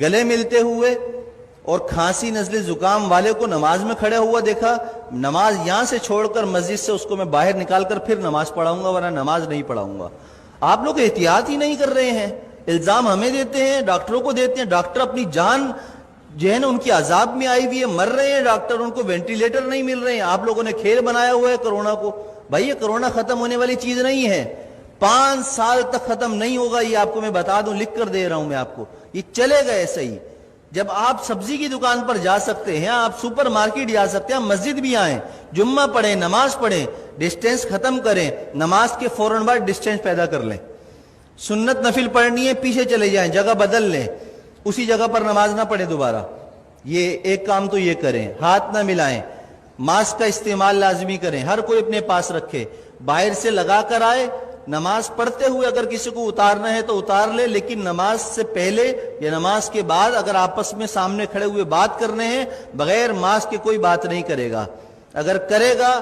گلے ملتے ہوئے اور کھانسی نزلے زکام والے کو نماز میں کھڑا ہوا دیکھا، نماز یہاں سے چھوڑ کر مسجد سے اس کو میں باہر نکال کر پھر نماز پڑھاؤں گا، ورنہ نماز نہیں پڑھاؤں گا۔ آپ لوگ احتیاط ہی نہیں کر رہے ہیں، الزام ہمیں دیتے ہیں، ڈاکٹروں کو دیتے ہیں، ڈاکٹر اپنی جان جو ہے نا ان کی عذاب میں آئی ہوئی ہے، مر رہے ہیں ڈاکٹر، ان کو وینٹیلیٹر نہیں مل رہے ہیں۔ آپ لوگوں نے کھیل بنایا ہوا ہے کرونا کو۔ بھائی یہ کرونا ختم ہونے والی چیز نہیں ہے، 5 سال تک ختم نہیں ہوگا، یہ آپ کو میں بتا دوں، لکھ کر دے رہا ہوں میں آپ کو، یہ چلے گا ایسا ہی۔ جب آپ سبزی کی دکان پر جا سکتے ہیں، آپ سپر مارکیٹ جا سکتے ہیں، مسجد بھی آئیں، جمعہ پڑھیں، نماز پڑھیں، ڈسٹینس ختم کریں، نماز کے فوراً بعد ڈسٹینس پیدا کر لیں۔ سنت نفل پڑھنی ہے، پیچھے چلے جائیں، جگہ بدل لیں، اسی جگہ پر نماز نہ پڑھیں دوبارہ۔ یہ ایک کام تو یہ کریں، ہاتھ نہ ملائیں، ماسک کا استعمال لازمی کریں، ہر کوئی اپنے پاس رکھے، باہر سے لگا کر آئے، نماز پڑھتے ہوئے اگر کسی کو اتارنا ہے تو اتار لے، لیکن نماز سے پہلے یا نماز کے بعد اگر آپس میں سامنے کھڑے ہوئے بات کرنے ہیں، بغیر ماسک کے کوئی بات نہیں کرے گا۔ اگر کرے گا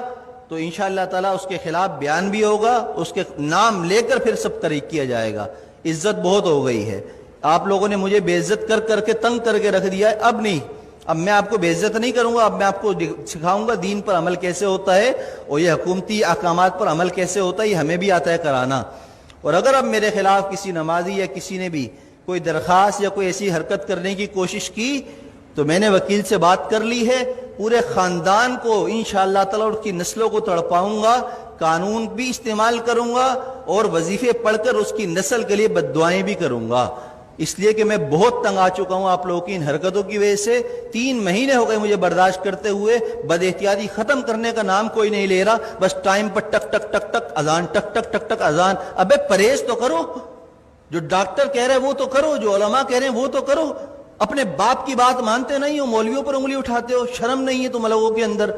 تو انشاءاللہ تعالیٰ اس کے خلاف بیان بھی ہوگا، اس کے نام لے کر پھر سب طریق کیا جائے گا۔ عزت بہت ہو گئی ہے، آپ لوگوں نے مجھے بے عزت کر کر کے تنگ کر کے رکھ دیا ہے، اب نہیں، اب میں آپ کو بے عزت نہیں کروں گا، اب میں آپ کو سکھاؤں گا دین پر عمل کیسے ہوتا ہے، اور یہ حکومتی احکامات پر عمل کیسے ہوتا ہے، یہ ہمیں بھی آتا ہے کرانا۔ اور اگر اب میرے خلاف کسی نمازی یا کسی نے بھی کوئی درخواست یا کوئی ایسی حرکت کرنے کی کوشش کی تو میں نے وکیل سے بات کر لی ہے، پورے خاندان کو انشاءاللہ تعالیٰ اس کی نسلوں کو تڑپاؤں گا، قانون بھی استعمال کروں گا، اور وظیفے پڑھ کر اس کی نسل کے لیے بد دعائیں بھی کروں گا، اس لیے کہ میں بہت تنگ آ چکا ہوں آپ لوگوں کی ان حرکتوں کی وجہ سے۔ 3 مہینے ہو گئے مجھے برداشت کرتے ہوئے، بد احتیاطی ختم کرنے کا نام کوئی نہیں لے رہا، بس ٹائم پر ٹک ٹک ٹک ٹک اذان، ٹک ٹک ٹک ٹک اذان۔ ابے پرہیز تو کرو، جو ڈاکٹر کہہ رہے ہیں وہ تو کرو، جو علماء کہہ رہے ہیں وہ تو کرو، اپنے باپ کی بات مانتے نہیں ہو، مولویوں پر انگلی اٹھاتے ہو، شرم نہیں ہے تم لوگوں کے اندر۔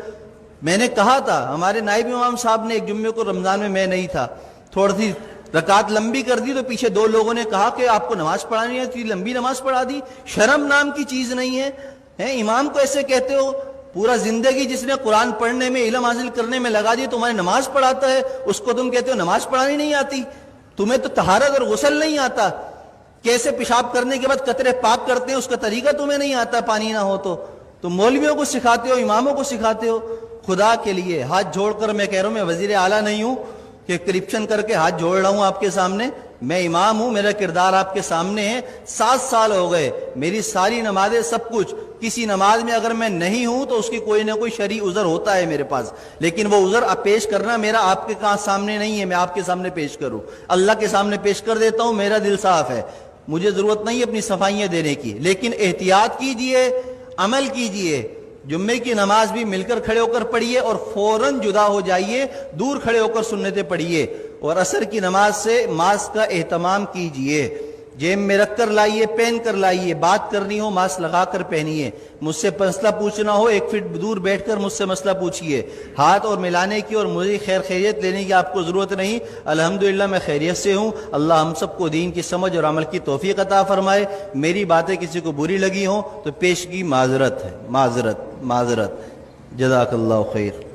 میں نے کہا تھا، ہمارے نائب امام صاحب نے ایک جمعے کو رمضان میں نہیں تھا، تھوڑی سی رکعت لمبی کر دی تو پیچھے 2 لوگوں نے کہا کہ آپ کو نماز پڑھانی ہے، اتنی لمبی نماز پڑھا دی، شرم نام کی چیز نہیں ہے، امام کو ایسے کہتے ہو؟ پورا زندگی جس نے قرآن پڑھنے میں، علم حاصل کرنے میں لگا دی، تمہاری نماز پڑھاتا ہے، اس کو تم کہتے ہو نماز پڑھانی نہیں آتی؟ تمہیں تو طہارت اور غسل نہیں آتا، کیسے پیشاب کرنے کے بعد قطرے پاک کرتے ہیں اس کا طریقہ تمہیں نہیں آتا، پانی نہ ہو تو تم مولویوں کو سکھاتے ہو، اماموں کو سکھاتے ہو۔ خدا کے لیے ہاتھ جوڑ کر میں کہہ رہا ہوں، میں وزیر اعلیٰ نہیں ہوں کہ کرپشن کر کے ہاتھ جوڑ رہا ہوں آپ کے سامنے، میں امام ہوں، میرا کردار آپ کے سامنے ہے۔ 7 سال ہو گئے، میری ساری نمازیں، سب کچھ، کسی نماز میں اگر میں نہیں ہوں تو اس کی کوئی نہ کوئی شرعی عذر ہوتا ہے میرے پاس، لیکن وہ عذر پیش کرنا میرا آپ کے سامنے نہیں ہے، میں آپ کے سامنے پیش کروں، اللہ کے سامنے پیش کر دیتا ہوں، میرا دل صاف ہے، مجھے ضرورت نہیں اپنی صفائیاں دینے کی۔ لیکن احتیاط کیجئے، عمل کیجئے، جمعے کی نماز بھی مل کر کھڑے ہو کر پڑھیے اور فوراً جدا ہو جائیے، دور کھڑے ہو کر سنتیں پڑھیے، اور عصر کی نماز سے ماسک کا اہتمام کیجئے، جیب میں رکھ کر لائیے، پہن کر لائیے، بات کرنی ہو ماسک لگا کر پہنیے، مجھ سے مسئلہ پوچھنا ہو 1 فٹ دور بیٹھ کر مجھ سے مسئلہ پوچھیے، ہاتھ اور ملانے کی اور مجھے خیریت لینے کی آپ کو ضرورت نہیں، الحمدللہ میں خیریت سے ہوں۔ اللہ ہم سب کو دین کی سمجھ اور عمل کی توفیق عطا فرمائے۔ میری باتیں کسی کو بری لگی ہوں تو پیشگی معذرت ہے، معذرت، جزاک اللہ خیر۔